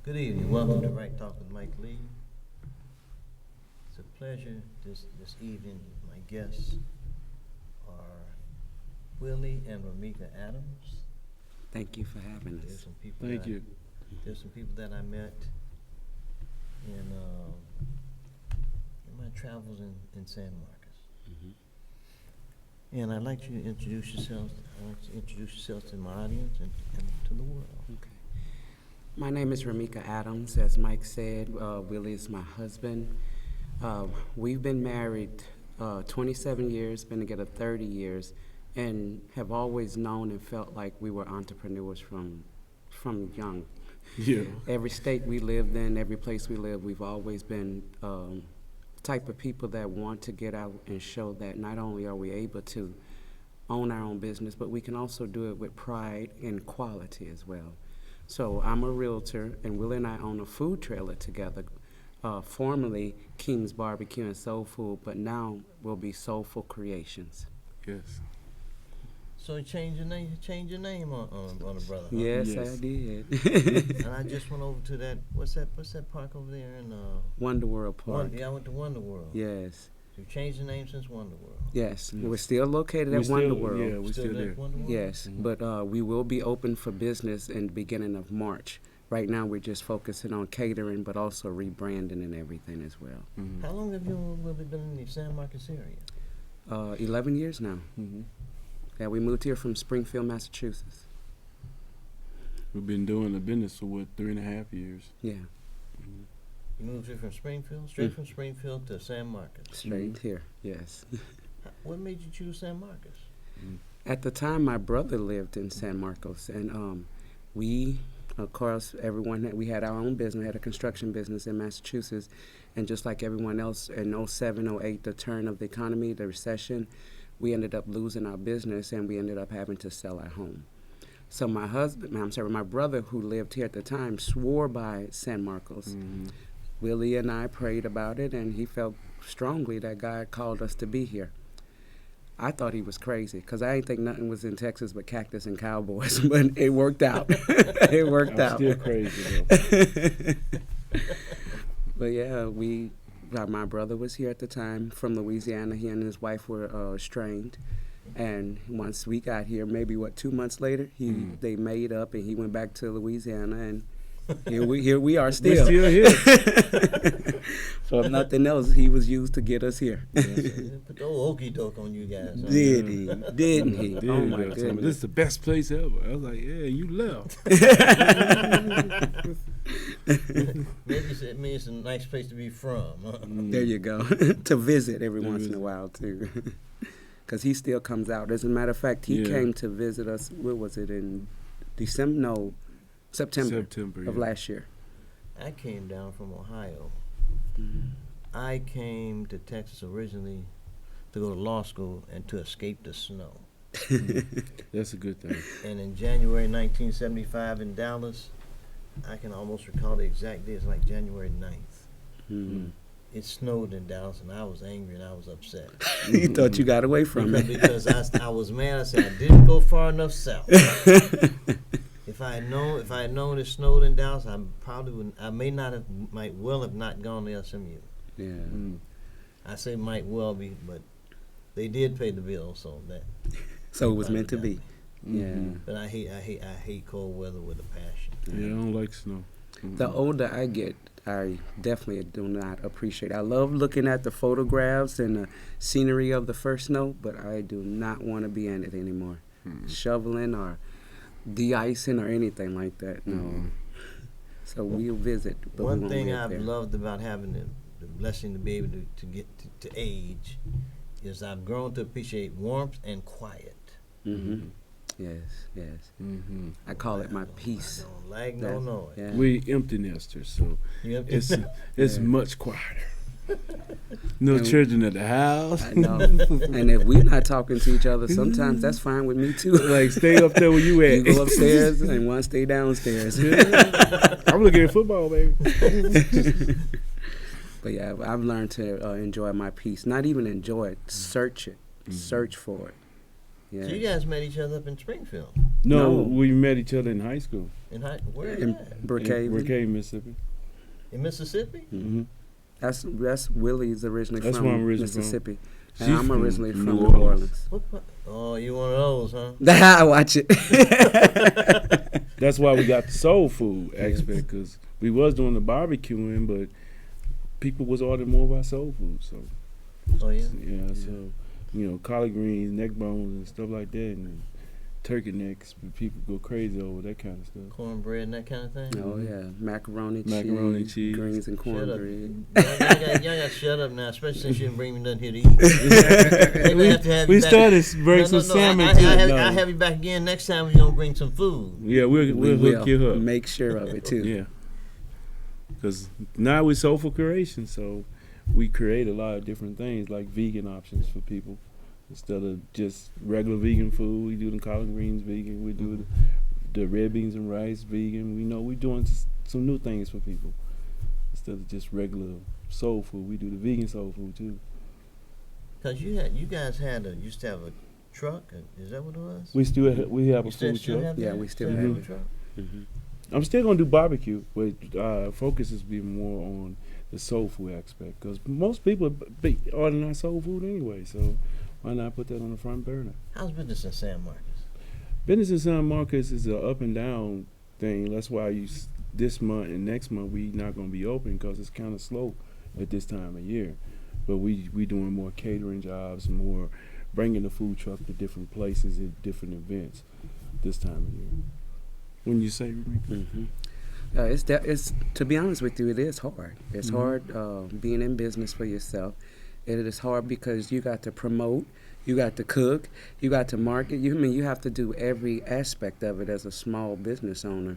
Good evening. Welcome to Right Talk with Mike Lee. It's a pleasure this evening. My guests are Willie and Ramika Adams. Thank you for having There's us. some people. Thank you. There's some people that I met in my travels in San Marcos. Mhm. And I'd like you to introduce yourselves. I want you to introduce yourselves to my audience and to the world. Okay. My name is Ramika Adams. As Mike said, Willie is my husband. We've been married 27 years, been together 30 years, and have always known and felt like we were entrepreneurs from young. Yeah. Every state we lived in, every place we lived, we've always been type of people that want to get out and show that not only are we able to own our own business, but we can also do it with pride and quality as well. So I'm a realtor, and Willie and I own a food trailer together, formerly King's Barbecue and Soulful, but now will be Soulful Creations. Yes. So you changed your name on a brother. Huh? Yes, Yes. I did. And I just went over to that. What's that park over there in Wonder World Park. I went to Wonder World. Yes, You changed the name since Wonder World. yes. Yes. We're still located We're at Wonder still- World. yeah, we're still there there. at Wonder World? Yes, Mhm. but we will be open for business in the beginning of March. Right now, we're just focusing on catering, but also rebranding and everything as well. Mhm. How long have you really been in the San Marcos area? 11 years now. Mhm. Yeah, we moved here from Springfield, Massachusetts. We've been doing the business for 3.5 years. Yeah, Mhm. You moved here from Springfield, straight from Springfield to San Marcos. straight here, yes. What made you choose San Marcos? At the time, my brother lived in San Marcos, and we, of course, we had our own business, we had a construction business in Massachusetts, and just like everyone else, in 07, 08, the turn of the economy, the recession, we ended up losing our business, and we ended up having to sell our home. So my brother, who lived here at the time, swore by San Marcos. Mhm. Willie and I prayed about it, and he felt strongly that God called us to be here. I thought he was crazy because I didn't think nothing was in Texas but cactus and cowboys, but it worked out. It worked I'm out. still crazy though. But yeah, my brother was here at the time from Louisiana. He and his wife were estranged. And once we got here, maybe 2 months later, they made up and he went back to Louisiana, and here we are still. We're still here. So if nothing else, he was used to get us here. Put the old okey doke on you guys. Huh? Did he? Didn't he? Dude, Oh my this goodness. is the best place ever. I was like, yeah, you left. Maybe it's a nice place to be from. Huh? There you go. To visit every To once in a visit. while too. Because he still comes out. As a matter of fact, he Yeah. came to visit us. What was it, in December? No, September September. of Yeah. last year. I came down from Ohio. Mm. I came to Texas originally to go to law school and to escape the snow. That's a good thing. And in January 1975 in Dallas, I can almost recall the exact day. It's like January 9th. Mm. It snowed in Dallas, and I was angry and I was upset. You thought you got away from it. because I was mad. I said I didn't go far enough south. If I had known it snowed in Dallas, I probably wouldn't. I might well have not gone to SMU. Yeah. Mm. I say might well be, but they did pay the bill, so that. So it was finally meant to got be. me. Yeah. Mhm. But I hate cold weather with a passion. Yeah, I don't like snow. The older I get, I definitely do not appreciate it. I love looking at the photographs and the scenery of the first snow, but I do not want to be in it anymore. Mhm. Shoveling or de-icing or anything like that. No. Mhm. So we'll visit. But we One won't thing live I've there. loved about having the blessing to be able to get to age is I've grown to appreciate warmth and quiet. Mm-hmm. Yes, yes. Mhm. I call it my peace. I don't like no That's- noise. Yeah. We empty nesters, so You it's Yeah. much quieter. No And- children at the house. I know. And if we're not talking to each other, sometimes that's fine with me too. Like, stay up there where you at. You go upstairs and one stay downstairs. I'm looking at football, baby. But yeah, I've learned to enjoy my peace. Not even enjoy it, search it, Mhm. search for it. Yeah. So you guys met each other up in Springfield. No, No. we met each other in high school. Where In is that? In Brookhaven. Brookhaven, Mississippi. In Mississippi? Mm-hmm. That's Willie's originally That's from where I'm originally from. Mississippi. She's And I'm from originally from New New Orleans. Orleans. What? Oh, you one of those, huh? I watch it. That's why we got the soul food aspect, because we was doing the barbecuing, but people was ordering more of our soul food. So Oh yeah. yeah, so collard greens, neck bones, and stuff like that, and turkey necks. But people go crazy over that kind of stuff. Cornbread and that kind of thing. Oh yeah, macaroni, Macaroni, cheese. greens and Shut up. cornbread. Y'all got to shut up now, especially since you didn't bring me nothing here to eat. Maybe I have to have We you back. started to bring some salmon too. I'll have you back again next time. We're gonna bring some food. Yeah, we'll hook you up. Make sure of it too. Yeah, because now we're Soulful Creation, so we create a lot of different things like vegan options for people. Instead of just regular vegan food, we do the collard greens vegan. We do the red beans and rice vegan. We doing some new things for people. Instead of just regular soul food, we do the vegan soul food too. Cause you guys used to have a truck. Is that what it was? We have You a food still truck. have Yeah, that? we still have have a it. truck. Mm-hmm. I'm still gonna do barbecue, but focus is be more on the soul food aspect because most people be ordering our soul food anyway. So why not put that on the front burner? How's business in San Marcos? Business in San Marcos is an up and down thing. That's why this month and next month we not gonna be open because it's kind of slow at this time of year. But we doing more catering jobs, more bringing the food truck to different places at different events this time of year. When you say, Mm-hmm. It's to be honest with you, it is hard. It's hard being in business for yourself. It is hard because you got to promote, you got to cook, you got to market. You have to do every aspect of it as a small business owner.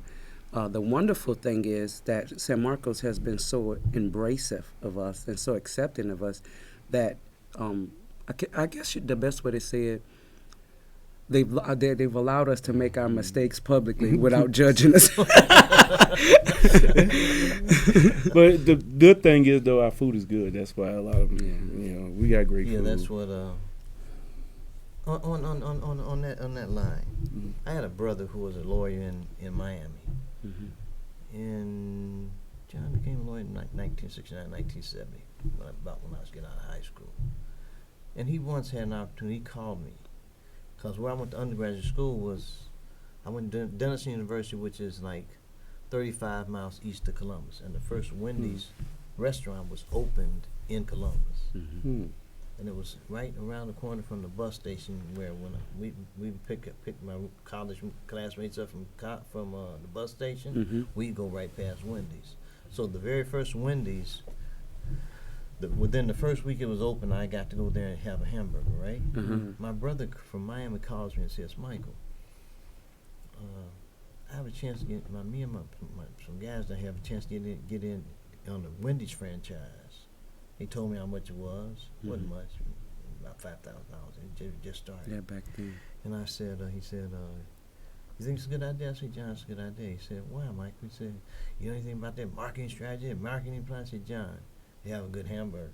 The wonderful thing is that San Marcos has been so embracive of us and so accepting of us that I guess the best way to say it, they've allowed us to make our mistakes publicly without judging us. But the good thing is though our food is good. That's why a lot of them, we got great food. Yeah, that's what. On that line, Mhm. I had a brother who was a lawyer in Miami. Mm-hmm. John became a lawyer in 1969, 1970, about when I was getting out of high school. And he once had an opportunity. He called me because where I went to undergraduate school I went to Denison University, which is like 35 miles east of Columbus, and the first Wendy's restaurant was opened in Columbus. Mm-hmm. And it was right around the corner from the bus station where when we pick my college classmates up from the bus station, Mm-hmm. we'd go right past Wendy's. So the very first Wendy's, within the first week it was open, I got to go there and have a hamburger, right? Mm-hmm. My brother from Miami calls me and says, Michael, I have a chance to get me and some guys that have a chance to get in on the Wendy's franchise. He told me how much it was. Wasn't much, about $5,000. It just started. Yeah, back then. And I said, he said, you think it's a good idea? I said, John, it's a good idea. He said, why, Mike? He said, you know anything about that marketing strategy and marketing plan? I said, John, you have a good hamburger.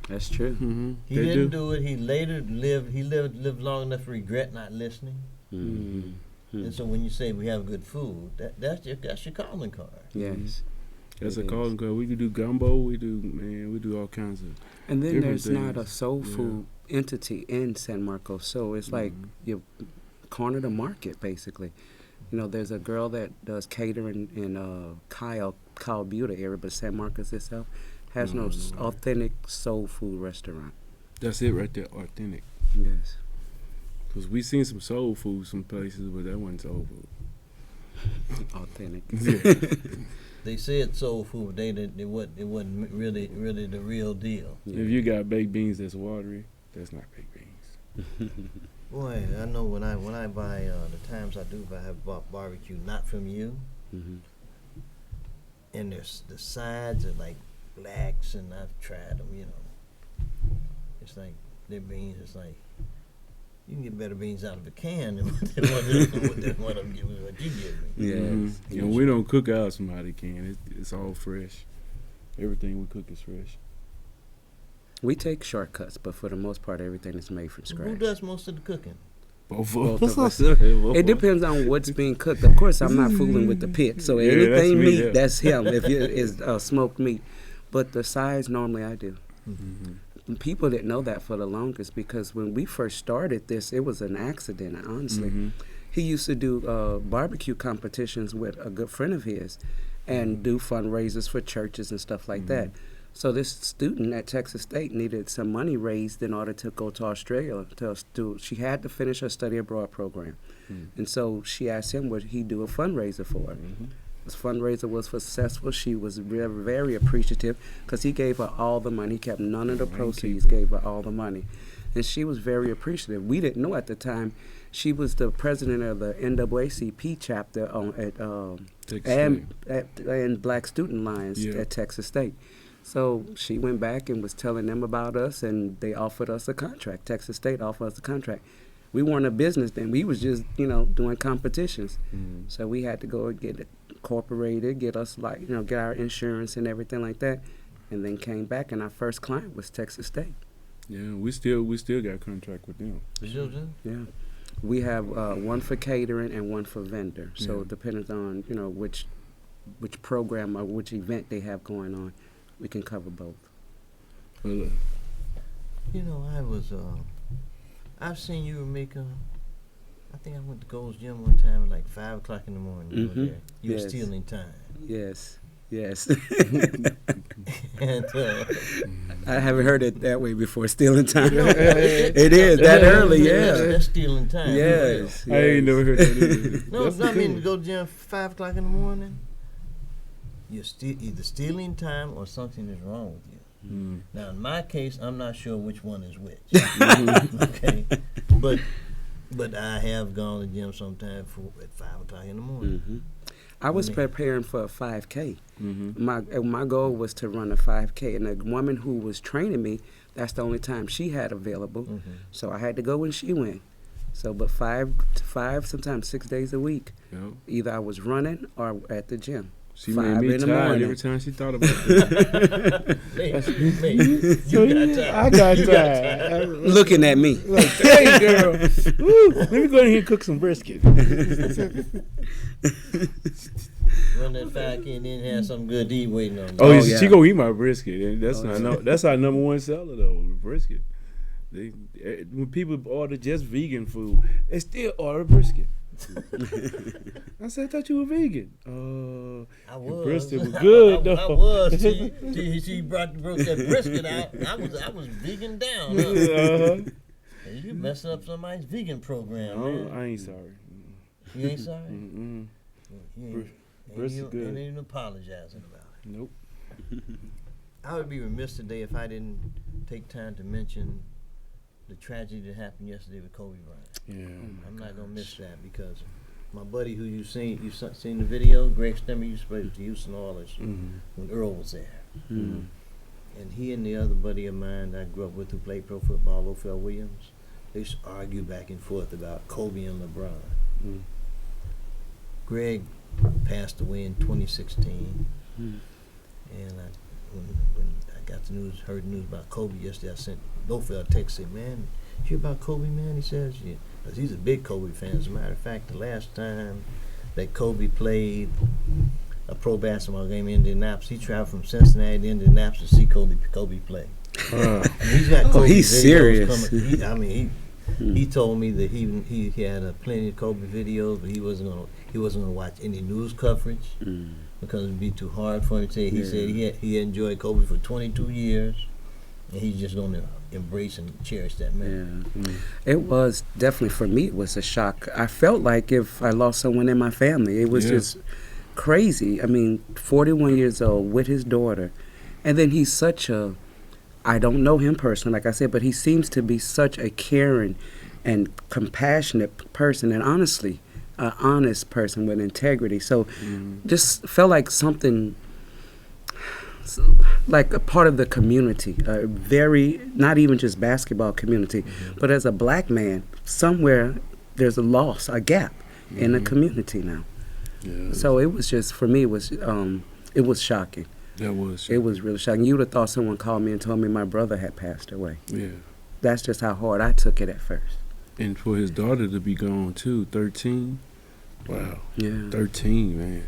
That's true. Mm-hmm. He didn't do it. He later lived long enough to regret not listening. Mm-hmm. And so when you say we have good food, that's your calling card. Yes. That's It a calling card. We do gumbo. We do all kinds of. And then different there's not a things. soul food entity in San Marcos, so it's like you corner the market basically. There's a girl that does catering in Kyle Butte area, but San Marcos itself has no authentic soul food restaurant. That's it right there, authentic. Yes. Because we seen some soul food some places, but that wasn't soul food. Authentic. They said soul food, but it wasn't really the real deal. Yeah. If you got baked beans that's watery, that's not baked beans. Boy, I know when I buy the times I have bought barbecue, not from you, Mm-hmm. and the sides are like blacks, and I've tried them. It's like their beans. It's like you can get better beans out of a can than what you give me. Yes. Mm-hmm. And we don't cook out somebody can. It's all fresh. Everything we cook is fresh. We take shortcuts, but for the most part, everything is made from scratch. Who does most of the cooking? Both Both of of us. us. It depends on what's being cooked. Of course, I'm not fooling with the pit. So Yeah, that's anything me, meat, yeah. that's him. If it is smoked meat, but the sides normally I do. And people didn't know that for the longest because when we first started this, it was an accident. Honestly, he used to do barbecue competitions with a good friend of his, and do fundraisers for churches and stuff like that. So this student at Texas State needed some money raised in order to go to Australia. She had to finish her study abroad program. And so she asked him would he do a fundraiser for her. This fundraiser was successful. She was very, very appreciative because he gave her all the money. He kept none of the proceeds, gave her all the money. And she was very appreciative. We didn't know at the time she was the president of the NAACP chapter and Black Student Alliance at Texas State. So she went back and was telling them about us, and they offered us a contract. Texas State offered us a contract. We weren't a business then. We was just, doing competitions. So we had to go and get it incorporated, get us get our insurance and everything like that, and then came back. And our first client was Texas State. Yeah, we still got a contract with them. Yeah, we have one for catering and one for vendor. So it depends on which program or which event they have going on. We can cover both. I've seen you, Ramika. I think I went to Gold's Gym one time at like 5 o'clock in the morning. You were there. You were stealing time. Yes. And I haven't heard it that way before, stealing time. It is that early, That's stealing time. Yes. I ain't never heard that either. No, it's not mean to go to the gym 5 o'clock in the morning. You're either stealing time or something is wrong with you. Now, in my case, I'm not sure which one is which. Okay, but I have gone to the gym sometime at 5 o'clock in the morning. I was preparing for a 5K. My goal was to run a 5K, and the woman who was training me, that's the only time she had available. So I had to go when she went. So, but five, sometimes 6 days a week. Either I was running or at the gym. She made me tired every time she thought about it. I got tired. Looking at me. Like, hey, girl. Woo, let me go in here and cook some brisket. Run that 5K and then have something good to eat waiting on you. Oh, yeah. She gonna eat my brisket. And that's our number one seller though, brisket. When people order just vegan food, they still order brisket. I said, I thought you were vegan. I was. Brisket was good though. I was. She broke that brisket out. I was vegan down. Hey, you messing up somebody's vegan program, man. I ain't sorry. You ain't sorry? Brisket good. Ain't even apologizing about it. Nope. I would be remiss today if I didn't take time to mention the tragedy that happened yesterday with Kobe Bryant. I'm not gonna miss that because my buddy who you seen the video, Greg Stemmer, used to play with the Houston Oilers when Earl was there. And he and the other buddy of mine that I grew up with who played pro football, Ophel Williams, they used to argue back and forth about Kobe and LeBron. Greg passed away in 2016, and when I got heard the news about Kobe yesterday, I sent Ophel a text saying, "Man, you hear about Kobe, man?" He says, "Yeah," because he's a big Kobe fan. As a matter of fact, the last time that Kobe played a pro basketball game in Indianapolis, he traveled from Cincinnati to Indianapolis to see Kobe play. He's got Kobe he's videos serious. coming. He told me that he had plenty of Kobe videos, but he wasn't gonna watch any news coverage because it'd be too hard for him to say. He said he enjoyed Kobe for 22 years, and he's just gonna embrace and cherish that man. It was definitely, for me, it was a shock. I felt like if I lost someone in my family. It was just crazy. I mean, 41 years old with his daughter, and then he's such a, I don't know him personally, like I said, but he seems to be such a caring and compassionate person, and honestly, an honest person with integrity. So just felt like something, like a part of the community, not even just basketball community, but as a black man, somewhere there's a loss, a gap in the community now. So it was just, for me, it was shocking. That was. It was really shocking. You would have thought someone called me and told me my brother had passed away. Yeah. That's just how hard I took it at first. And for his daughter to be gone too, 13. Wow. Yeah. 13, man.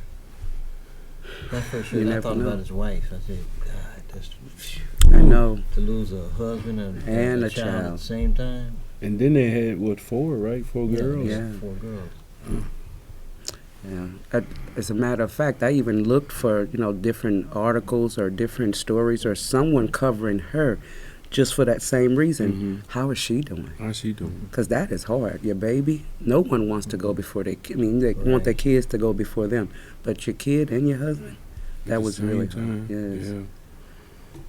My first You year, I never thought know. about his wife. I said, God, that's I know. to lose a husband and a child at the same time. And then they had what, 4, right? 4 girls. Yeah. 4 girls. Yeah. As a matter of fact, I even looked for, different articles or different stories or someone covering her just for that same reason. Mhm. How is she doing? How's she doing? Because that is hard. Your baby, no one wants to go before they they want their kids to go before them. But your kid and your husband, that At the was same really time. hard. Yes. Yeah.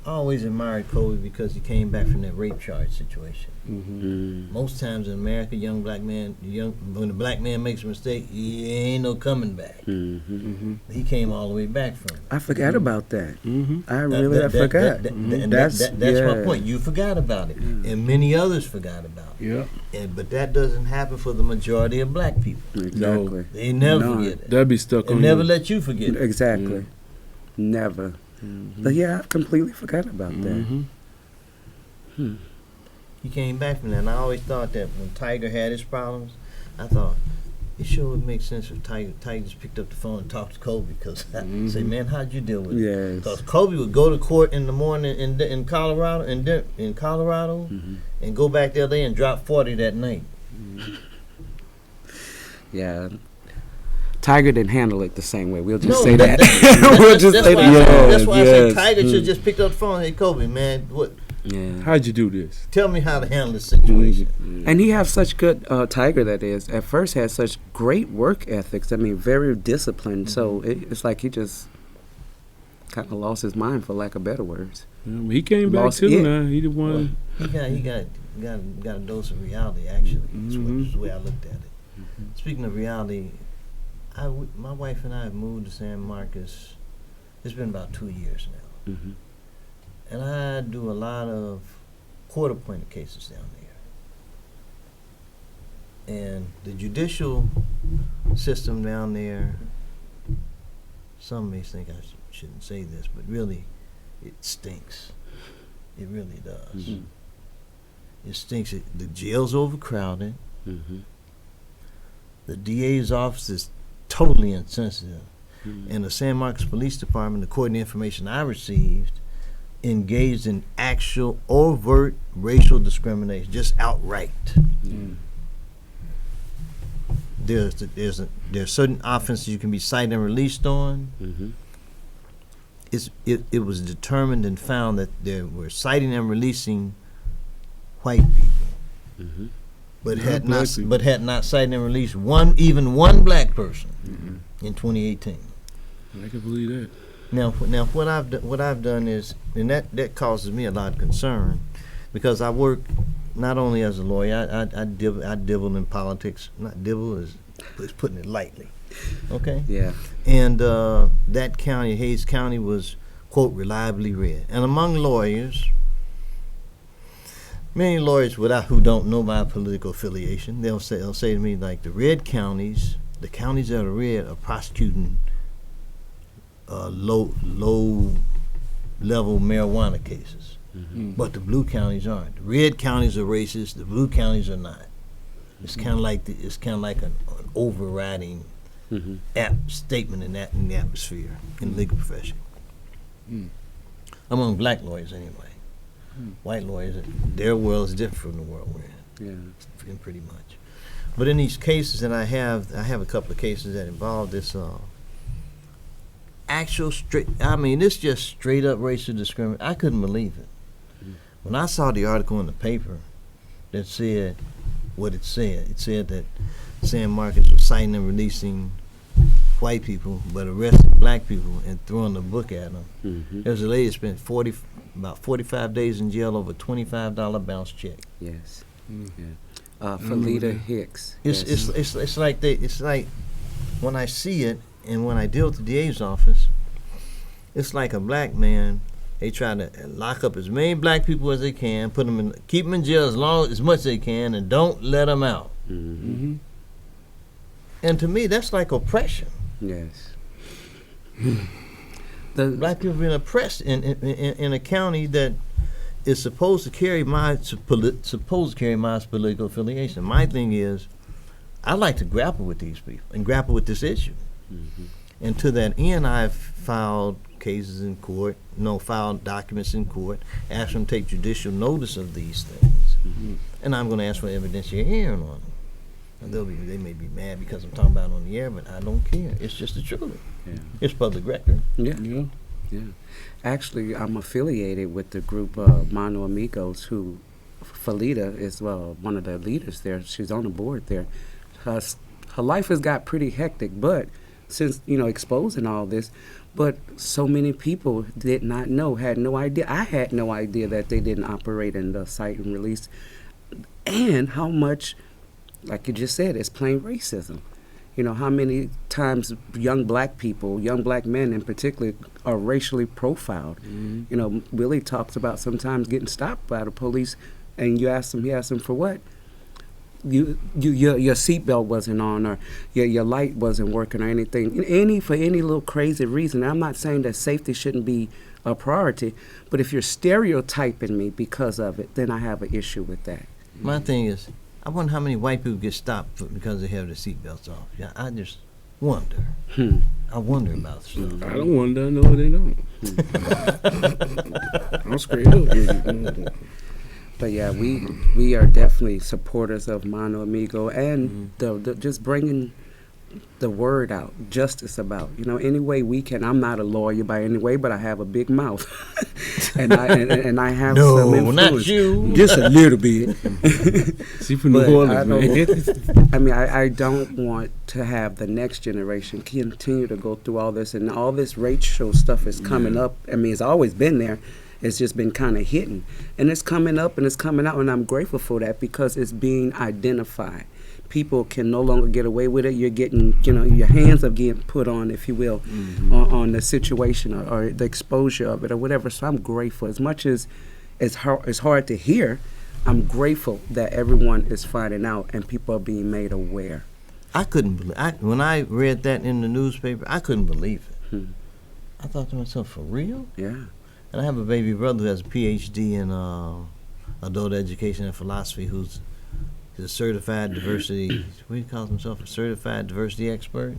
I always admired Kobe because he came back from that rape charge situation. Mm-hmm. Most times in America, when a black man makes a mistake, he ain't no coming back. Mm-hmm. He came all the way back from it. I forgot about that. Mm-hmm. I really forgot. That's yeah. my point. You forgot about it, Yeah. and many others forgot about it. Yeah. But that doesn't happen for the majority of black people. Exactly. They never None. forget it. That'd be stuck They on never you. let you forget it. Exactly. Yeah. Never. Mhm. But yeah, I completely forgot about Mhm. that. He came back from that, and I always thought that when Tiger had his problems, I thought it sure would make sense if Tiger just picked up the phone and talked to Kobe, because I say, man, how'd you deal with it? Yes. Because Kobe would go to court in the morning in Colorado, and go back the other day and drop 40 that night. Yeah. Tiger didn't handle it the same way. We'll just No, say that. that's We'll just say why that. that's why I said Yes. Tiger should just picked up the phone. Hey, Kobe, man, Yeah. How'd you do this? tell me how to handle this situation. And he has such good Tiger, that is. At first, had such great work ethics. I mean, very disciplined. So it's like he just kind of lost his mind, for lack of better words. He came back Lost too. it. Now he the one. He got a dose of reality. Actually, is the way I looked at it. Speaking of reality, my wife and I have moved to San Marcos. It's been about 2 years now, Mm-hmm. and I do a lot of court-appointed cases down there. And the judicial system down there, some may think I shouldn't say this, but really, it stinks. It really does. Mhm. It stinks. The jail's overcrowded. Mm-hmm. The DA's office is totally insensitive. Mm-hmm. And the San Marcos Police Department, according to information I received, engaged in actual overt racial discrimination, just outright. Mm-hmm. There's certain offenses you can be cited and released on. Mm-hmm. It was determined and found that they were citing and releasing white people, Mm-hmm. but Not had black not people. but had not cited and released even one black person in 2018. I can believe that. Now what I've done is, and that causes me a lot of concern, because I work not only as a lawyer. I dibble in politics. Not dibble is putting it lightly. Okay. Yeah. And that county, Hayes County, was, quote, reliably red. And among lawyers, many lawyers who don't know my political affiliation, they'll say to me, like, the red counties, the counties that are red, are prosecuting low level marijuana cases, but the blue counties aren't. The red counties are racist. The blue counties are not. It's kind of like an overriding statement in the atmosphere in the legal profession. Among black lawyers, anyway. White lawyers, their world is different from the world we're in. Yeah. Pretty much. But in these cases, and I have a couple of cases that involve this it's just straight up racial discrimination. I couldn't believe it. When I saw the article in the paper that said what it said that San Marcos was citing and releasing white people, but arresting black people and throwing the book at them. Mm-hmm. There was a lady that spent about 45 days in jail over a $25 bounce check. Yes. Yeah. Felita Hicks. It's like when I see it, and when I deal with the DA's office, it's like a black man. They try to lock up as many black people as they can, keep them in jail as much as they can, and don't let them out. Mm-hmm. And to me, that's like oppression. Yes. Black people being oppressed in a county that is supposed to carry my political affiliation. My thing is, I like to grapple with these people and grapple with this issue. Mm-hmm. And to that end, I've filed cases in court, filed documents in court, asked them to take judicial notice of these things. Mm-hmm. And I'm going to ask for evidentiary hearing on them. And they may be mad because I'm talking about it on the air, but I don't care. It's just the truth. Yeah. It's public record. Yeah. Yeah. Yeah. Actually, I'm affiliated with the group Mano Amigos, who Felita is one of the leaders there. She's on the board there. Her life has got pretty hectic, but since, exposing all this, but so many people did not know, had no idea. I had no idea that they didn't operate in the cite and release, and how much, like you just said, it's plain racism. How many times young black people, young black men in particular, are racially profiled. Mm-hmm. Willie talks about sometimes getting stopped by the police, and he asked him for what? Your seatbelt wasn't on, or your light wasn't working, or anything. For any little crazy reason. I'm not saying that safety shouldn't be a priority, but if you're stereotyping me because of it, then I have an issue with that. My thing is, I wonder how many white people get stopped because they have their seatbelts off. Yeah, I just wonder. I wonder about stuff. I don't wonder. No, they don't. I'm straight up. But yeah, we are definitely supporters of Mano Amigo and the just bringing the word out, justice about. Any way we can. I'm not a lawyer by any way, but I have a big mouth, and I have some influence. No, not you. Just a little bit. See from New Orleans, man. I don't want to have the next generation continue to go through all this, and all this racial stuff is coming up. It's always been there. It's just been kind of hidden, and it's coming up and it's coming out, and I'm grateful for that because it's being identified. People can no longer get away with it. You're getting, your hands are getting put on, if you will, on the situation or the exposure of it or whatever. So I'm grateful. As much as it's hard to hear, I'm grateful that everyone is finding out and people are being made aware. I couldn't believe when I read that in the newspaper. I couldn't believe it. I thought to myself, for real? Yeah. And I have a baby brother who has a PhD in adult education and philosophy, who's a certified diversity. What do you call himself? A certified diversity expert.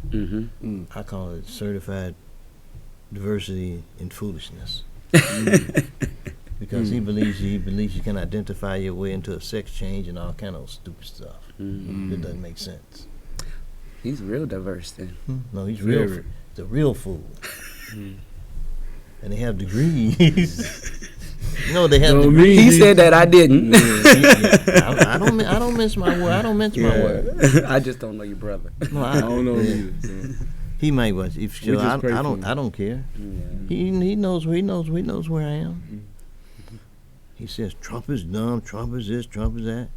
I call it certified diversity in foolishness. Because he believes you can identify your way into a sex change and all kind of stupid stuff. It doesn't make sense. He's real diverse then. No, he's real. The real fool. And they have degrees. They have degrees. He said that I didn't. I don't mince my word. I don't mince my word. I just don't know your brother. No, I don't know either. So. He might watch. If sure, I don't care. Yeah. He knows where I am. He says Trump is dumb. Trump is this. Trump is that.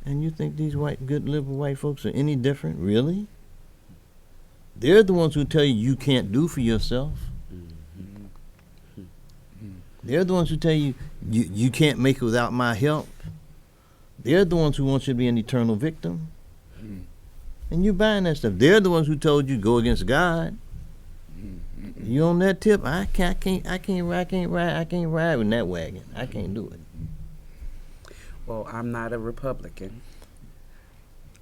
And you think these good liberal white folks are any different? Really? They're the ones who tell you can't do for yourself. They're the ones who tell you you can't make it without my help. They're the ones who want you to be an eternal victim. And you buying that stuff. They're the ones who told you go against God. You on that tip? I can't ride in that wagon. I can't do it. Well, I'm not a Republican.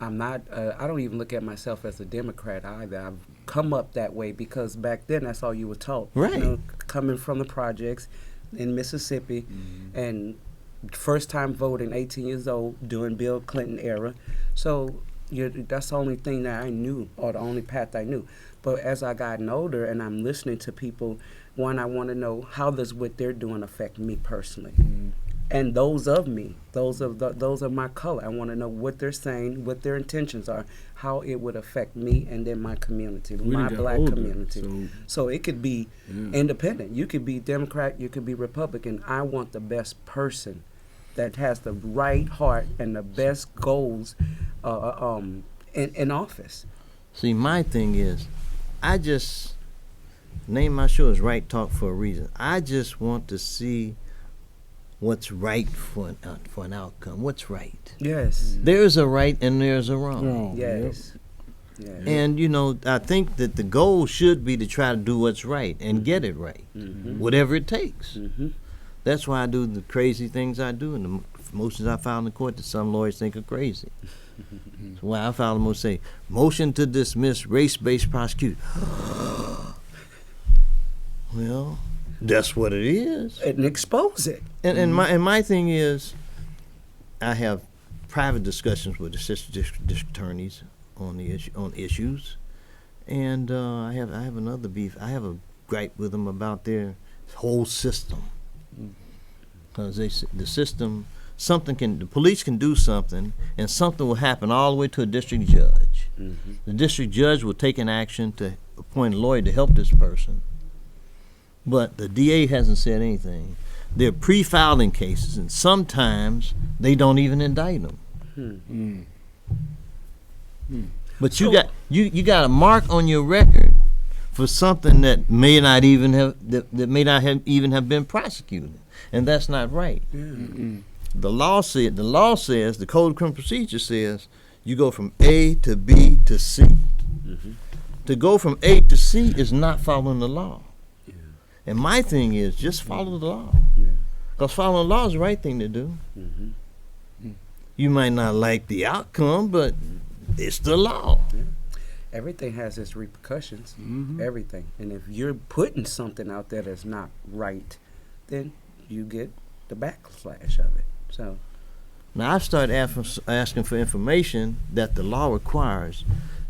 I'm not. I don't even look at myself as a Democrat either. I've come up that way because back then that's all you were taught. Right. Coming from the projects in Mississippi, and first time voting, 18 years old, during Bill Clinton era. So that's the only thing that I knew, or the only path I knew. But as I gotten older and I'm listening to people, one, I want to know how does what they're doing affect me personally, and those of me, those of my color. I want to know what they're saying, what their intentions are, how it would affect me and then my community, my black community. So it could be independent. You could be Democrat, you could be Republican. I want the best person that has the right heart and the best goals in office. See, my thing is, I just name my show is Right Talk for a reason. I just want to see what's right for an outcome. What's right? Yes. There's a right and there's a wrong. Yes. Yeah. And, you know, I think that the goal should be to try to do what's right and get it right, whatever it takes. That's why I do the crazy things I do and the motions I file in the court that some lawyers think are crazy. That's why I file a motion, say, motion to dismiss race-based prosecution. Well, that's what it is. And expose it. And my thing is, I have private discussions with assistant district attorneys on the issues, and I have another beef. I have a gripe with them about their whole system, because the system, the police can do something, and something will happen all the way to a district judge. The district judge will take an action to appoint a lawyer to help this person, but the DA hasn't said anything. They're pre-filing cases, and sometimes they don't even indict them. But you got a mark on your record for something that may not even have been prosecuted, and that's not right. The law says the Code of Criminal Procedure says you go from A to B to C. To go from A to C is not following the law. And my thing is just follow the law. Because following the law is the right thing to do. You might not like the outcome, but it's the law. Everything has its repercussions. Everything. And if you're putting something out there that's not right, then you get the backlash of it. So now I've started asking for information that the law requires.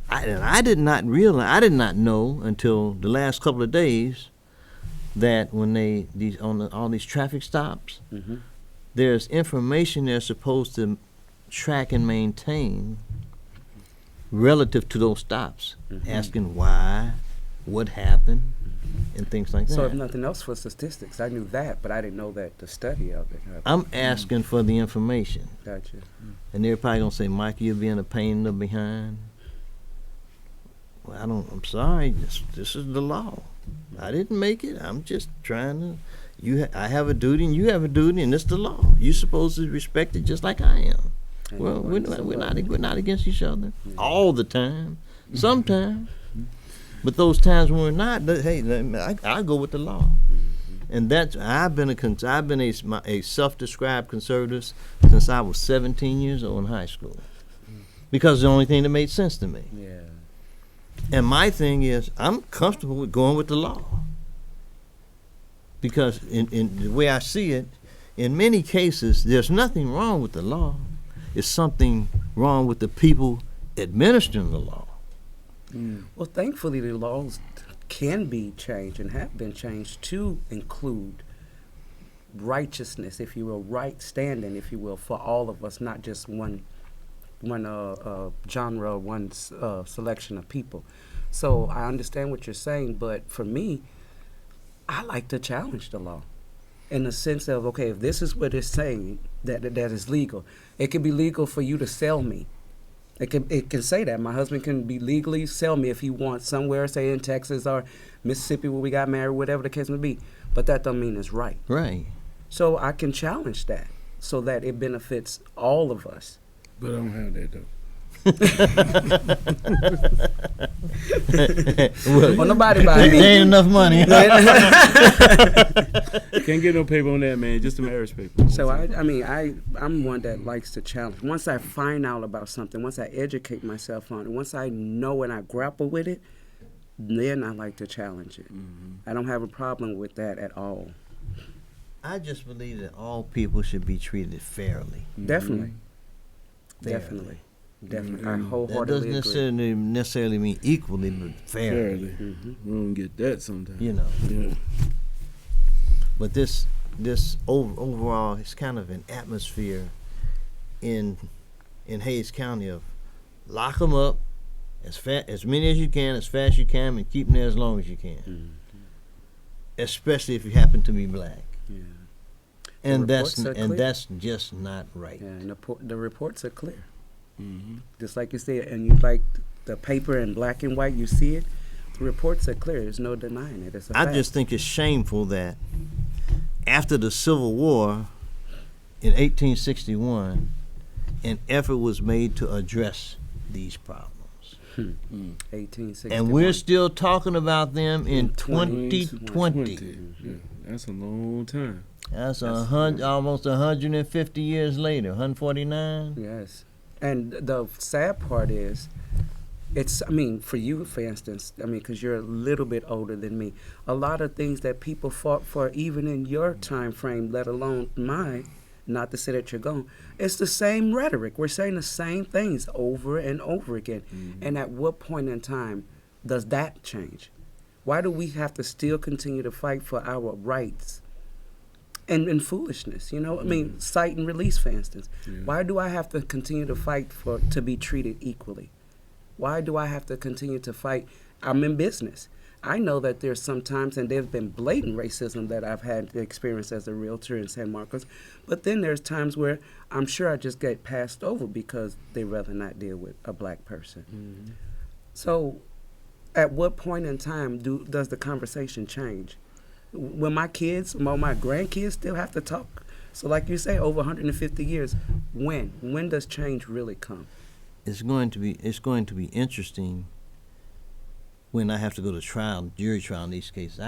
I did not know until the last couple of days that when all these traffic stops, there's information they're supposed to track and maintain relative to those stops, asking why, what happened, and things like that. So if nothing else for statistics, I knew that, but I didn't know that the study of it. I'm asking for the information. Gotcha. And they're probably gonna say, Mike, you're being a pain in the behind. Well, I'm sorry, this is the law. I didn't make it. I'm just trying to. I have a duty, and you have a duty, and it's the law. You're supposed to respect it just like I am. Well, we're not against each other all the time. Sometimes, but those times when we're not, hey, I go with the law. And that's I've been a self-described conservative since I was 17 years old in high school, because it's the only thing that made sense to me. Yeah. And my thing is, I'm comfortable with going with the law, because in the way I see it, in many cases, there's nothing wrong with the law. It's something wrong with the people administering the law. Well, thankfully, the laws can be changed and have been changed to include righteousness, if you will, right standing, if you will, for all of us, not just one genre, one selection of people. So I understand what you're saying, but for me, I like to challenge the law in the sense of, okay, if this is what it's saying, that is legal. It can be legal for you to sell me. It can say that. My husband can be legally sell me if he wants somewhere, say in Texas or Mississippi where we got married, whatever the case may be. But that don't mean it's right. Right. So I can challenge that so that it benefits all of us. But I don't have that though. Well, nobody buy me. There ain't enough money. Can't get no paper on that, man. Just the marriage paper. So I'm one that likes to challenge. Once I find out about something, once I educate myself on it, once I know and I grapple with it, then I like to challenge it. I don't have a problem with that at all. I just believe that all people should be treated fairly. Definitely. Fairly. Definitely. I That wholeheartedly doesn't agree. necessarily mean equally, but fairly. We don't get that sometimes. You know. Yeah. But this overall, it's kind of an atmosphere in Hayes County of lock them up as many as you can, as fast as you can, and keep them there as long as you can. Especially if you happen to be black. Yeah. And reports that's are clear. that's just not right. Yeah, and the reports are clear. Just like you said, and you like the paper in black and white, you see it. The reports are clear. There's no denying it. It's a fact. I just think it's shameful that after the Civil War in 1861, an effort was made to address these problems. 1861. And we're still talking about them in 2020. Yeah, that's a long time. That's almost 150 years later, 149. Yes. And the sad part is, for you, for instance, because you're a little bit older than me, a lot of things that people fought for, even in your time frame, let alone mine, not to say that you're gone, it's the same rhetoric. We're saying the same things over and over again. Mm-hmm. And at what point in time does that change? Why do we have to still continue to fight for our rights? And foolishness, cite and release, for instance. Yeah. Why do I have to continue to fight to be treated equally? Why do I have to continue to fight? I'm in business. I know that there's sometimes, and there's been blatant racism that I've had to experience as a realtor in San Marcos, but then there's times where I'm sure I just get passed over because they rather not deal with a black person. Mm-hmm. So at what point in time does the conversation change? When my kids, my grandkids still have to talk. So like you say, over 150 years, when does change really come? It's going to be interesting when I have to go to trial, jury trial in these cases.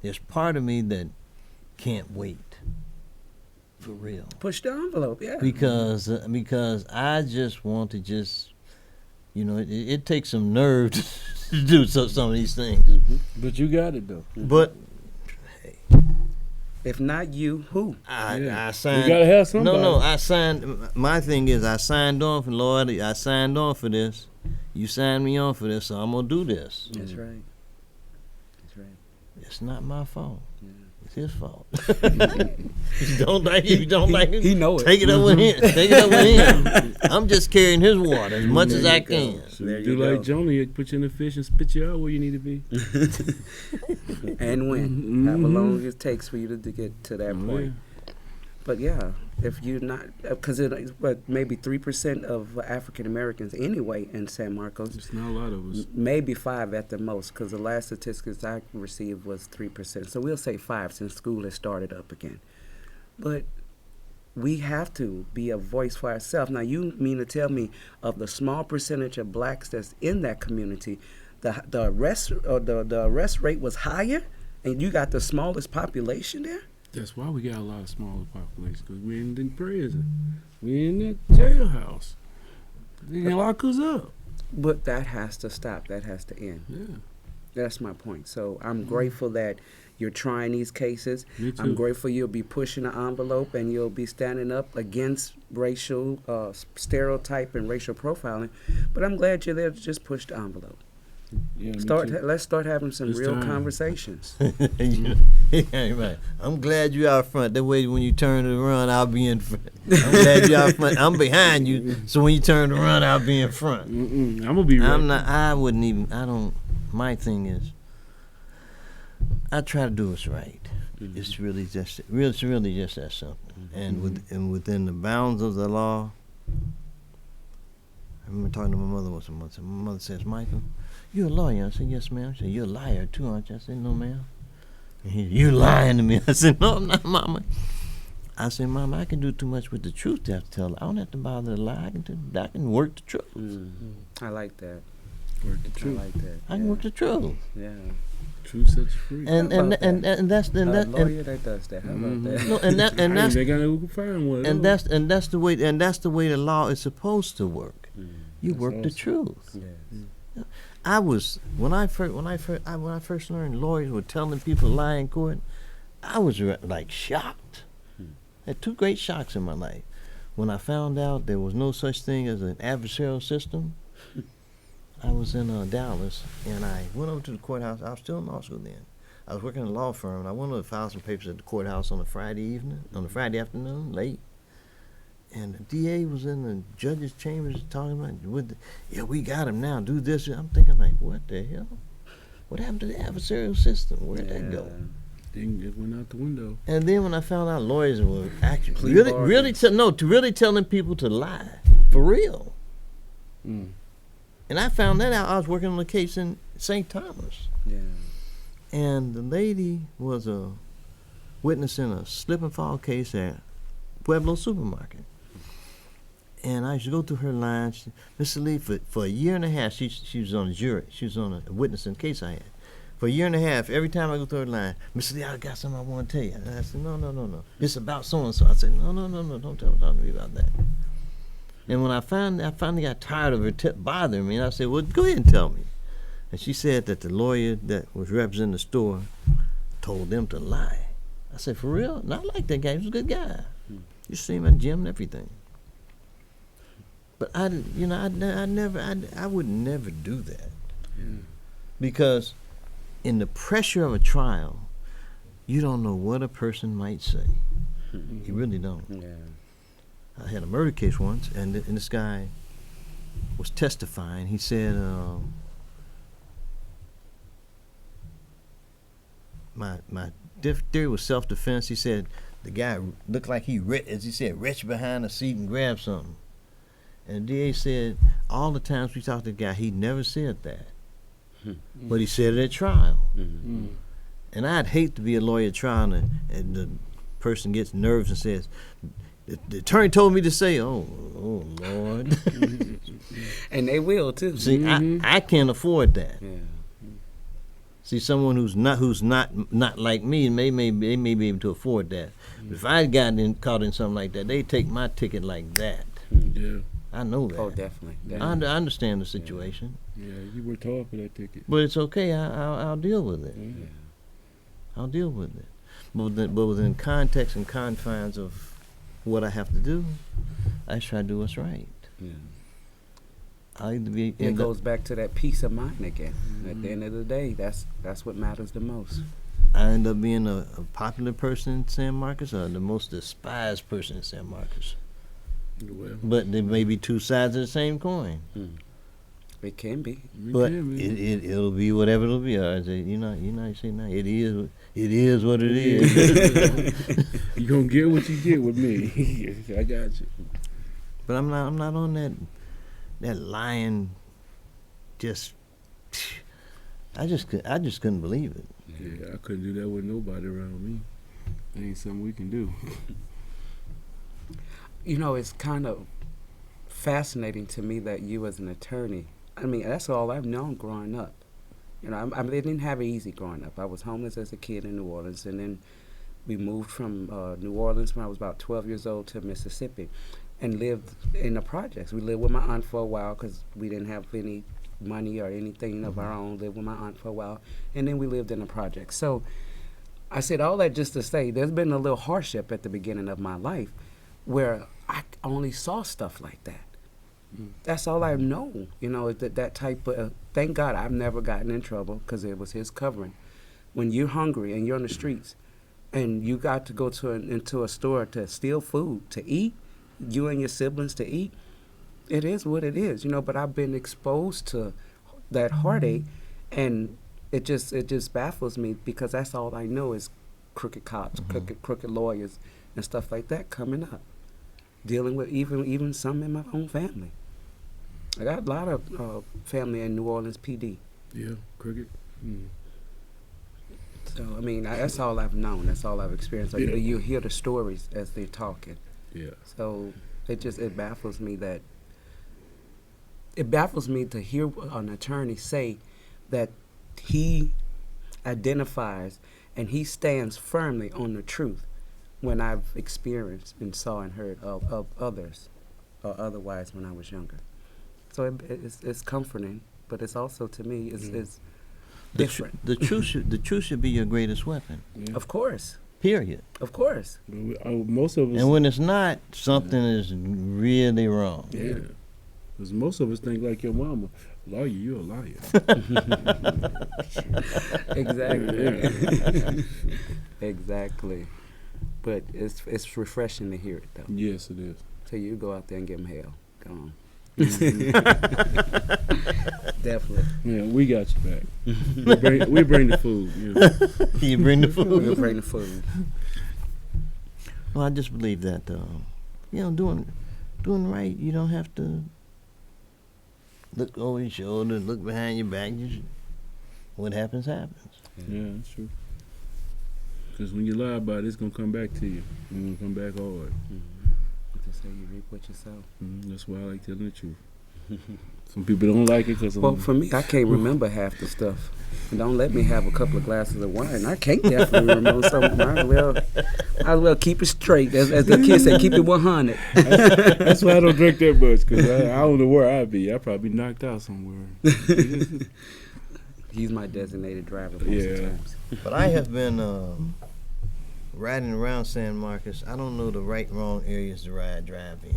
There's part of me that can't wait, for real. Push the envelope, yeah. Because I just want to it takes some nerve to do some of these things. Mm-hmm. But you got it though. But if not you, who? I signed. You gotta have somebody. No, I signed. My thing is, I signed on for Lord. I signed on for this. You signed me on for this, so I'm gonna do this. That's right. That's right. It's not my fault. Yeah. It's his fault. If you don't like it, he know it. Take it up with him. Take it up with him. I'm just carrying his water as much as I can. So There do you like go. Jonah, you put you in the fish and spit you out where you need to be. And when. However long it takes for you to get to that point. But yeah, if you're not, because it's maybe 3% of African Americans anyway in San Marcos. It's not a lot of us. Maybe 5 at the most, because the last statistics I received was 3%. So we'll say 5 since school has started up again. But we have to be a voice for ourselves. Now, you mean to tell me of the small percentage of blacks that's in that community, the arrest rate was higher, and you got the smallest population there? That's why we got a lot of smaller population, because we're in the prison. We're in that jailhouse. They can lock us up. But that has to stop. That has to end. Yeah. That's my point. So I'm grateful that you're trying these cases. Me too. I'm grateful you'll be pushing the envelope and you'll be standing up against racial stereotype and racial profiling. But I'm glad you're there to just push the envelope. Yeah, me too. Let's start having some It's real time. conversations. Right. I'm glad you're out front. That way, when you turn to run, I'll be in front. I'm glad you're out front. I'm behind you, so when you turn to run, I'll be in front. I'm gonna be ready. I'm not. I wouldn't even. I don't. My thing is, I try to do what's right. Mm-hmm. It's really just that simple. And within the bounds of the law. I remember talking to my mother once a month. My mother says, "Michael, you're a lawyer." I said, "Yes, ma'am." She said, "You're a liar too, aren't you?" I said, "No, ma'am." And he said, "You're lying to me." I said, "No, I'm not, Mama." I said, "Mama, I can do too much with the truth to have to tell. I don't have to bother to lie. I can work the truth. I like that. Work the I truth. like that. I can work the truth." Yeah. Truth sets you free. And that's A lawyer that does that. How about that? no, and that's they gotta find one. and that's the way the law is supposed to work. You That's work the awesome. truth. Yes. I was when I first learned lawyers were telling people to lie in court. I was like shocked. I had 2 great shocks in my life. When I found out there was no such thing as an adversarial system, I was in Dallas and I went over to the courthouse. I was still in law school then. I was working in a law firm and I went over to file some papers at the courthouse on a Friday afternoon, late. And the DA was in the judge's chambers talking about, we got him now, do this. I'm thinking like, what the hell? What happened to the adversarial system? Where'd that go? It went out the window. And then when I found out lawyers were actually Plea really telling people to lie, for real. Mm. And I found that out. I was working on a case in St. Thomas. Yeah. And the lady was a witness in a slip and fall case at Pueblo Supermarket. And I used to go through her lines. Mr. Lee, for a year and a half, she was on a jury. She was on a witnessing case I had. For a year and a half, every time I go through her line, Mr. Lee, I got something I want to tell you. And I said, no. It's about so-and-so. I said, no, don't talk to me about that. And when I finally got tired of her bothering me, and I said, well, go ahead and tell me. And she said that the lawyer that was representing the store told them to lie. I said, for real? Not like that guy. He was a good guy. You see him at the gym and everything. But I would never do that. Because in the pressure of a trial, you don't know what a person might say. You really don't. Yeah. I had a murder case once, and this guy was testifying. He said, my theory was self-defense. He said the guy looked like he, as he said, reached behind the seat and grabbed something. And the DA said all the times we talked to the guy, he never said that. But he said it at trial. And I'd hate to be a lawyer at trial and the person gets nervous and says, the attorney told me to say, oh Lord. And they will too. See, I can't afford that. Yeah. See, someone who's not like me, they may be able to afford that. But if I had gotten caught in something like that, they'd take my ticket like that. Yeah. I know that. Oh, definitely. I understand the situation. Yeah, you worked hard for that ticket. But it's okay. I'll deal with it. Yeah. I'll deal with it. But within context and confines of what I have to do, I try to do what's right. Yeah. I'll either be. It goes back to that peace of mind again. At the end of the day, that's what matters the most. I end up being a popular person in San Marcos or the most despised person in San Marcos. Well, But there may be two sides of the same coin. It can be. But it'll be whatever it'll be. I say, you say now it is what it is. you gonna get what you get with me. I got you. But I'm not on that lying. I just couldn't believe it. Yeah, I couldn't do that with nobody around me. That ain't something we can do. You know, it's kind of fascinating to me that you as an attorney, I mean, that's all I've known growing up. You know, I didn't have it easy growing up. I was homeless as a kid in New Orleans, and then we moved from New Orleans when I was about 12 years old to Mississippi and lived in the projects. We lived with my aunt for a while because we didn't have any money or anything of our own, lived with my aunt for a while, and then we lived in the projects. So I said all that just to say there's been a little hardship at the beginning of my life where I only saw stuff like that. That's all I know, you know, that type of, thank God I've never gotten in trouble because it was his covering. When you're hungry and you're on the streets and you got to go into a store to steal food, to eat, you and your siblings to eat, it is what it is, you know, but I've been exposed to that heartache and it just baffles me because that's all I know is crooked cops, crooked lawyers and stuff like that coming up. Dealing with even some in my own family. I got a lot of family in New Orleans PD. Yeah, cricket. So, I mean, that's all I've known. That's all I've experienced. Like, you hear the stories as they're talking. Yeah. So it baffles me to hear an attorney say that he identifies and he stands firmly on the truth when I've experienced and saw and heard of others or otherwise when I was younger. So it's comforting, but it's also, to me, it's different. The truth should be your greatest weapon. Yeah. Of course. Period. Of course. Most of us. And when it's not, something is really wrong. Yeah. Because most of us think like your mama. Lawyer, you're a liar. Exactly. Exactly. But it's refreshing to hear it, though. Yes, it is. So you go out there and give them hell. Go on. Definitely. Yeah, we got you back. we bring the food. You know. You bring the food. We'll bring the food. Well, I just believe that, doing right, you don't have to look over your shoulder, look behind your back. What happens, happens. Yeah, that's true. Because when you lie about it, it's going to come back to you. It's going to come back hard. They say you reap what you sow. That's why I like telling the truth. Some people don't like it because Well, for me, I can't remember half the stuff. Don't let me have a couple of glasses of wine. I can't definitely remember something. I as well keep it straight. As the kids say, keep it 100. that's why I don't drink that much, because I don't know where I'd be. I'd probably be knocked out somewhere. He's my designated driver most of the times. But I have been riding around San Marcos. I don't know the right and wrong areas to drive in.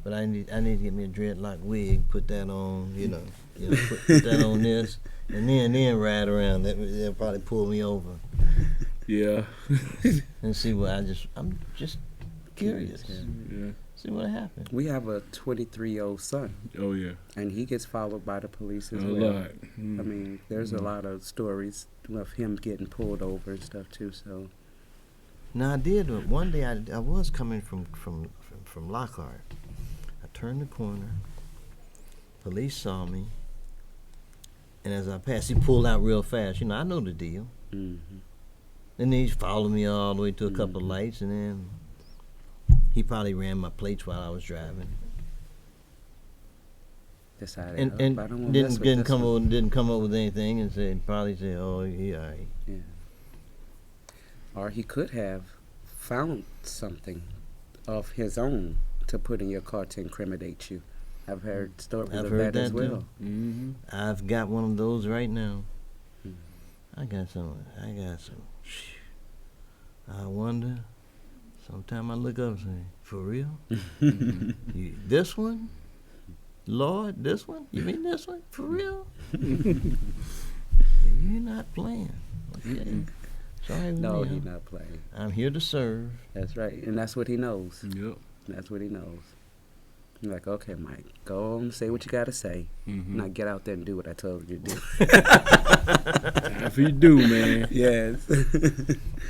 But I need to get me a dreadlock wig, put that on, put that on this, and then ride around. They'll probably pull me over. Yeah. And see what I'm just curious. Yeah. See what happened. We have a 23-year-old son. Oh, yeah. And he gets followed by the police as A well. lot. I mean, there's a lot of stories of him getting pulled over and stuff too. So. Now I did. One day I was coming from Lockhart. I turned the corner. Police saw me, and as I passed, he pulled out real fast. I know the deal. Mm-hmm. And then he followed me all the way to a couple of lights, and then he probably ran my plates while I was driving. Decided, And I don't want to mess with didn't this one. didn't come up with anything, and probably said, "Oh, he all right." Yeah. Or he could have found something of his own to put in your car to incriminate you. I've heard stories of that as well. Mm-hmm. I've got one of those right now. Mm-hmm. I got some. I wonder. Sometime I look up and say, "For real? This one? Lord, this one? You mean this one? For real? You're not playing." Okay. Sorry with No, me, he's huh? not playing. I'm here to serve. That's right, and that's what he knows. Yep. That's what he knows. I'm like, okay, Mike, go on, say what you gotta say. Mm-hmm. Now get out there and do what I told you to do. If you do, man. Yes.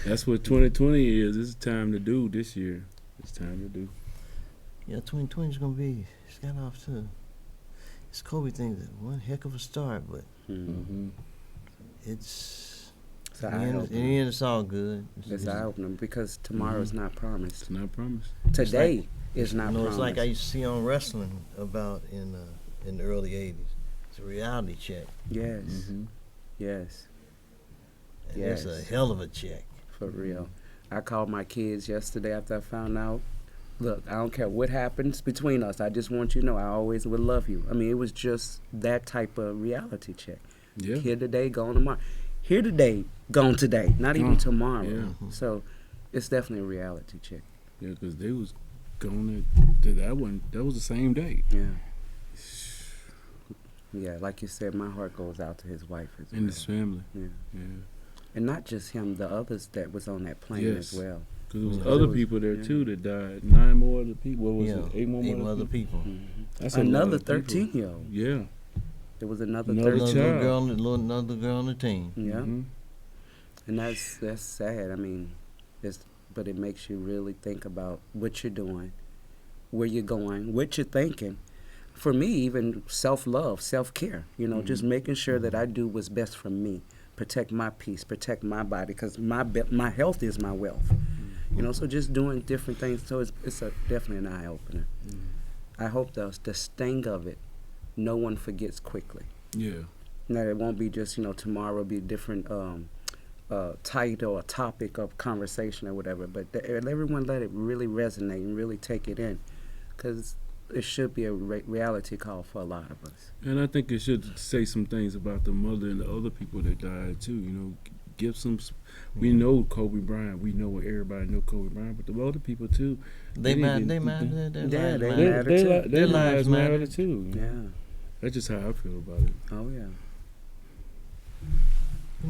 That's what 2020 is. It's time to do this year. It's time to do. Yeah, 2020 is gonna be. It's got off to. This COVID thing is one heck of a start, but Mm-hmm. it's. So In the end, it's all good. It's eye-opening because tomorrow's not promised. It's not promised. Today is not promised. It's like I used to see on wrestling about in the early '80s. It's a reality check. Yes. Mm-hmm. Yes. And it's a hell of a check. For real. I called my kids yesterday after I found out. Look, I don't care what happens between us. I just want you to know I always will love you. I mean, it was just that type of reality check. Yeah. Here today, gone tomorrow. Here today, gone today. Not even tomorrow. Yeah. So it's definitely a reality check. Yeah, because they was going that was the same day. Yeah. Yeah, like you said, my heart goes out to his wife as well. And his family. Yeah. Yeah. And not just him, the others that was on that plane Yes. as well. Because there was Yeah. other people there too that died. 9 more other people. What was Yeah, it? 8 more other people. Mhm. That's a lot Another of people. 13-year-old. Yeah. There was another Another 13. child. Another girl on the team. Yeah. Mhm. And that's sad. I mean, but it makes you really think about what you're doing, where you're going, what you're thinking. For me, even self-love, self-care, just making sure that I do what's best for me, protect my peace, protect my body, because my health is my wealth. So just doing different things. So it's definitely an eye-opener. I hope the sting of it, no one forgets quickly. Yeah. Now, it won't be just, tomorrow be a different title or topic of conversation or whatever, but everyone let it really resonate and really take it in, because it should be a reality call for a lot of us. And I think it should say some things about the mother and the other people that died too. Give some. We know Kobe Bryant. We know everybody know Kobe Bryant, but the other people too. They matter. Their Their lives matter too. Yeah. That's just how I feel about it. Oh, yeah.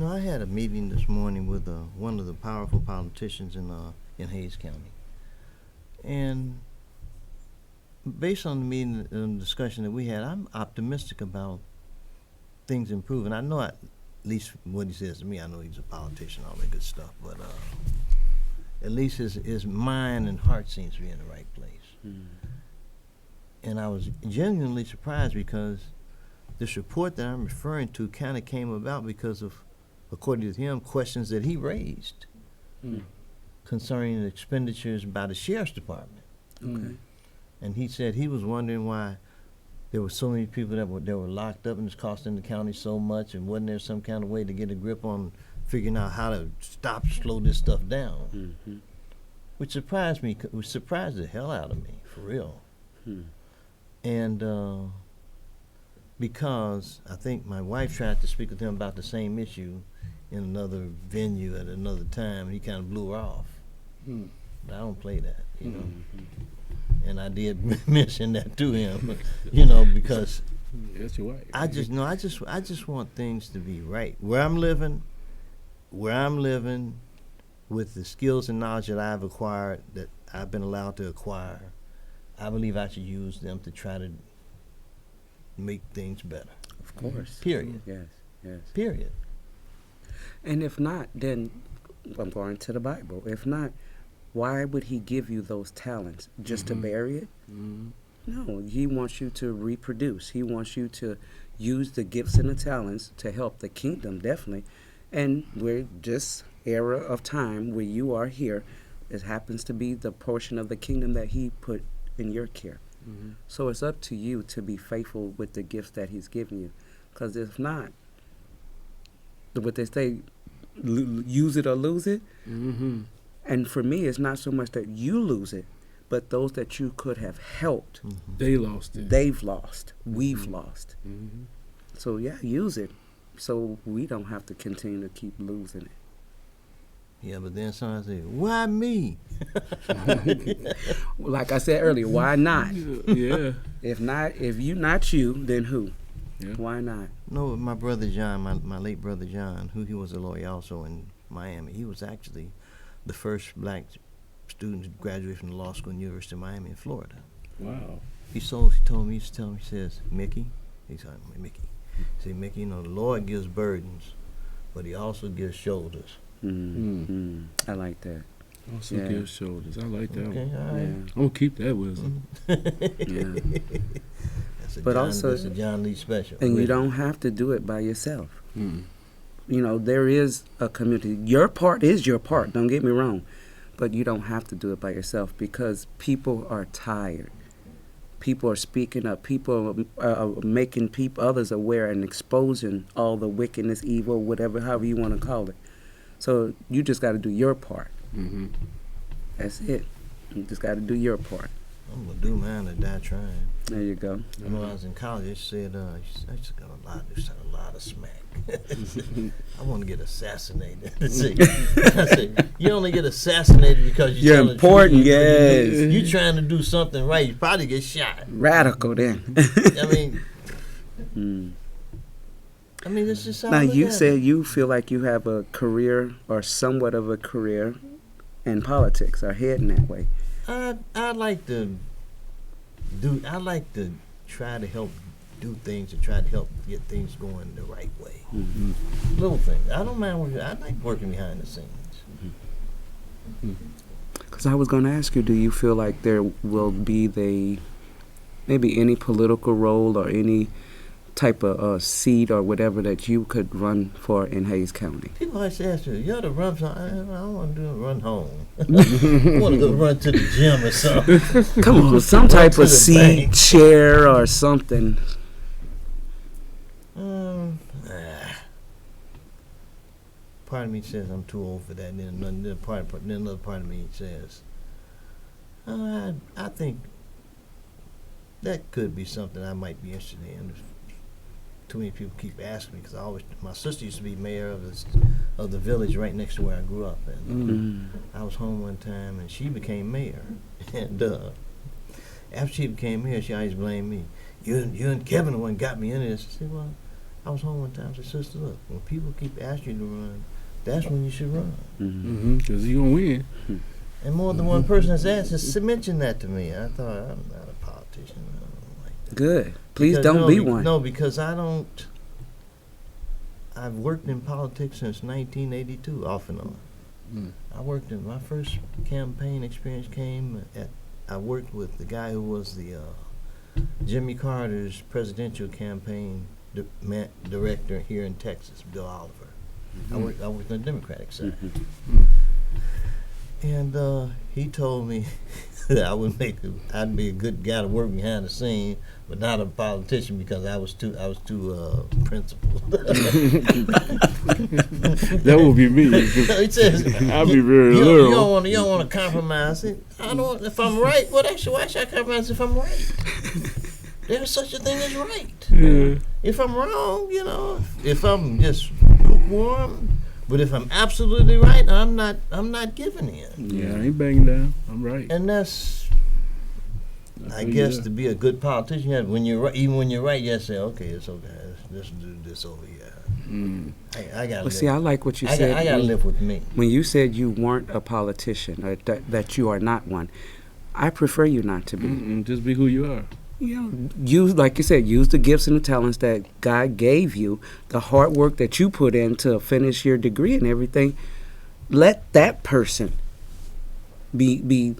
I had a meeting this morning with one of the powerful politicians in Hayes County, and based on the meeting and discussion that we had, I'm optimistic about things improving. I know at least what he says to me. I know he's a politician, all that good stuff, but at least his mind and heart seems to be in the right place. Mm. And I was genuinely surprised because this report that I'm referring to kind of came about because of, according to him, questions that he raised concerning the expenditures by the sheriff's department. Okay. And he said he was wondering why there were so many people that were locked up and it's costing the county so much, and wasn't there some kind of way to get a grip on figuring out how to slow this stuff down? Mm-hmm. Which surprised me, which surprised the hell out of me, for real. Hmm. And because I think my wife tried to speak with him about the same issue in another venue at another time, and he kind of blew her off. But I don't play that, you know. Mm-hmm. And I did mention that to him, you know, because That's your wife. I just want things to be right. Where I'm living, with the skills and knowledge that I've acquired, that I've been allowed to acquire, I believe I should use them to try to make things better. Of course. Period. Yes. Yes. Period. And if not, then I'm going to the Bible. If not, why would he give you those talents? Just to bury it? Mm-hmm. No, he wants you to reproduce. He wants you to use the gifts and the talents to help the kingdom, definitely. And we're this era of time where you are here, it happens to be the portion of the kingdom that he put in your care. Mm-hmm. So it's up to you to be faithful with the gifts that he's given you. Because if not, what they say, use it or lose it. Mm-hmm. And for me, it's not so much that you lose it, but those that you could have helped, They lost it. they've lost. We've lost. Mm-hmm. So yeah, use it so we don't have to continue to keep losing it. Yeah, but then somebody say, why me? Like I said earlier, why not? Yeah. If you not you, then who? Yeah. Why not? No, my brother John, my late brother John, who he was a lawyer also in Miami, he was actually the first black student to graduate from the law school in the University of Miami in Florida. Wow. He used to tell me, he says, Mickey, he said, Mickey, you know, the Lord gives burdens, but he also gives shoulders. I like that. Also Yeah. give shoulders. I like that Okay, one. all right. Yeah. I'm gonna keep that wisdom. Yeah. But also- that's a John Lee special. And you really. don't have to do it by yourself. Mm. You know, there is a community. Your part is your part, don't get me wrong. But you don't have to do it by yourself because people are tired. People are speaking up. People are making others aware and exposing all the wickedness, evil, whatever, however you want to call it. So you just got to do your part. Mm-hmm. That's it. You just got to do your part. I'm going to do mine or die trying. There you go. When I was in college, they said, I just got a lot of smack. I want to get assassinated. I said, you only get assassinated because You're tell the important, truth. yes. You trying to do something right, you probably get shot. Radical then. I mean, Mm. it's just how Now, I look you at said it. you feel like you have a career or somewhat of a career in politics or heading that way. I like to try to help do things and try to help get things going the right way. Mm-hmm. Little things. I don't mind working. I like working behind the scenes. Because I was going to ask you, do you feel like there will be maybe any political role or any type of seat or whatever that you could run for in Hayes County? People always ask me, you ought to run something. I don't want to do a run home. I want to go run to the gym or something. Come on, some Run type to of the seat, bank. chair or something. Part of me says I'm too old for that, and then another part of me says, I think that could be something I might be interested in. Too many people keep asking me because my sister used to be mayor of the village right next to where I grew up, and I was home one time and she became mayor, and after she became mayor, she always blamed me. You and Kevin the one got me in this. I said, well, I was home one time. I said, sister, look, when people keep asking you to run, that's when you should run. Because you're gonna win. And more than one person has asked has mentioned that to me. I thought, I'm not a politician. I don't like that. Good. Please Because- don't no, be be- one. No, because I've worked in politics since 1982, off and on. I worked in my first campaign experience I worked with the guy who was the Jimmy Carter's presidential campaign director here in Texas, Bill Oliver. I worked on the Democratic side. And he told me that I'd be a good guy to work behind the scene, but not a politician because I was too principled. That would be me. He says, I'll be very you literal. don't want to compromise it. I don't. If I'm right, why should I compromise if I'm right? There's such a thing as right. Yeah. If I'm wrong, if I'm just lukewarm, but if I'm absolutely right, I'm not giving in. Yeah, I ain't banging down. I'm right. And that's, I guess, to be a good politician, when you're right, even when you're right, you have to say, okay, it's okay. Let's do this over here. I gotta. But see, I like what you said. I gotta live with me. When you said you weren't a politician, or that you are not one, I prefer you not to be. Just be who you are. Use, like you said, use the gifts and the talents that God gave you, the hard work that you put in to finish your degree and everything. Let that person be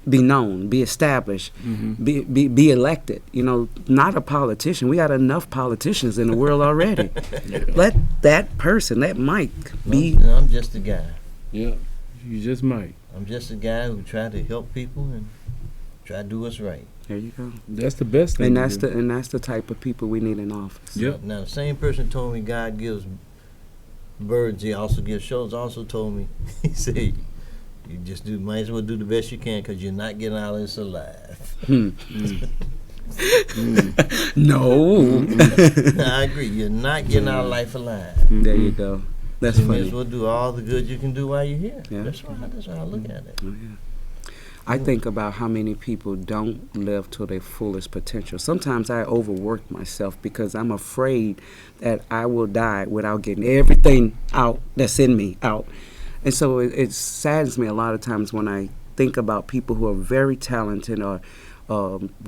known, be established, be elected. Not a politician. We got enough politicians in the world already. Let that person, let Mike, be. I'm just a guy. Yeah, you just might. I'm just a guy who try to help people and try to do what's right. There you go. That's the best thing. And that's the type of people we need in office. Yep. Now the same person told me God gives birds, he also gives shows. Also told me, he said, you might as well do the best you can because you're not getting out of this alive. No. I agree. You're not getting out of life alive. There you go. That's You may funny. as well do all the good you can do while you're here. Yeah. That's right. That's how I look at it. Oh, yeah. I think about how many people don't live to their fullest potential. Sometimes I overwork myself because I'm afraid that I will die without getting everything out that's in me out. And so it saddens me a lot of times when I think about people who are very talented or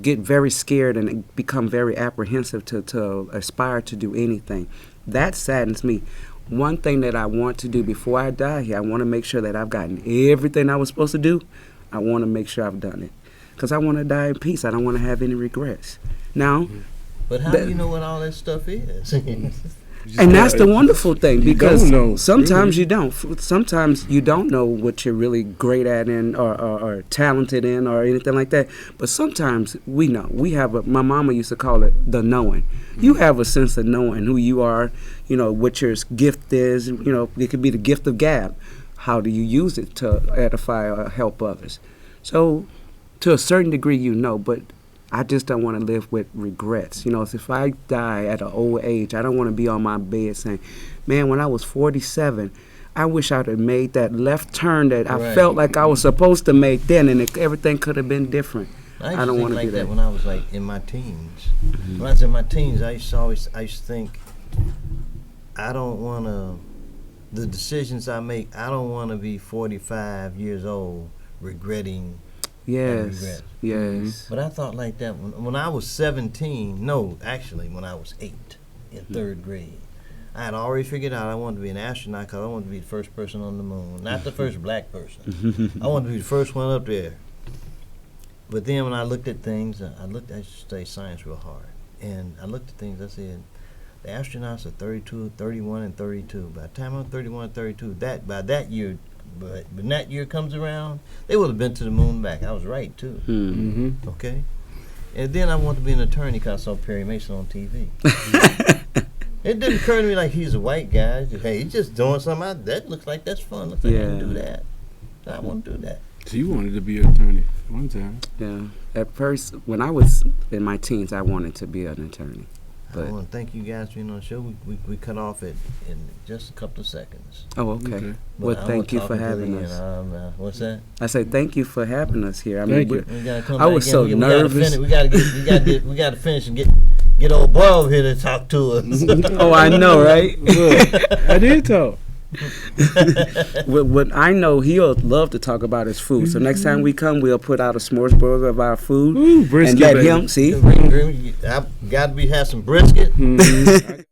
get very scared and become very apprehensive to aspire to do anything. That saddens me. One thing that I want to do before I die here, I want to make sure that I've gotten everything I was supposed to do. I want to make sure I've done it because I want to die in peace. I don't want to have any regrets. Now, But how do you know what all that stuff is? and that's the wonderful thing You because don't know, sometimes really. you don't. Sometimes you don't know what you're really great at or talented in or anything like that. But sometimes we know. We have my mama used to call it the knowing. You have a sense of knowing who you are, what your gift is. It could be the gift of gab. How do you use it to edify or help others? So to a certain degree, but I just don't want to live with regrets. If I die at an old age, I don't want to be on my bed saying, man, when I was 47, I wish I'd have made that left turn that I felt like I was supposed to make then, and everything could have been different. I don't want to like do that. when I was in my teens. When I was in my teens, I used to think, I don't want to, the decisions I make, I don't want to be 45 years old regretting. Yes, yes. But I thought like that when I was 17, no, actually when I was 8 in third grade. I had already figured out I wanted to be an astronaut because I wanted to be the first person on the moon, not the first black person. I wanted to be the first one up there. But then when I looked at things, I studied science real hard, and I looked at things, I said, the astronauts are 32, 31, and 32. By the time I'm 31 and 32, by that year, but when that year comes around, they would have been to the moon and back. I was right, too. Okay? And then I wanted to be an attorney because I saw Perry Mason on TV. It didn't occur to me like he's a white guy. Hey, he's just doing something. That looks like that's fun. Looks like I can do that. I want to do that. So you wanted to be an attorney one time. Yeah. At first, when I was in my teens, I wanted to be an attorney. I want to thank you guys for being on the show. We cut off in just a couple of seconds. Oh, okay. But Well, I'm thank you for talking to having the us. end. What's that? I say thank you for having us here. Thank you. We gotta come I back was in. so We nervous. We gotta finish and get old boy over here to talk to us. Oh, I know, right? Look, I did talk. What I know, he'll love to talk about his food. So next time we come, we'll put out a smorgasbord of our food Ooh, brisket, and let baby. him see. I got to have some brisket.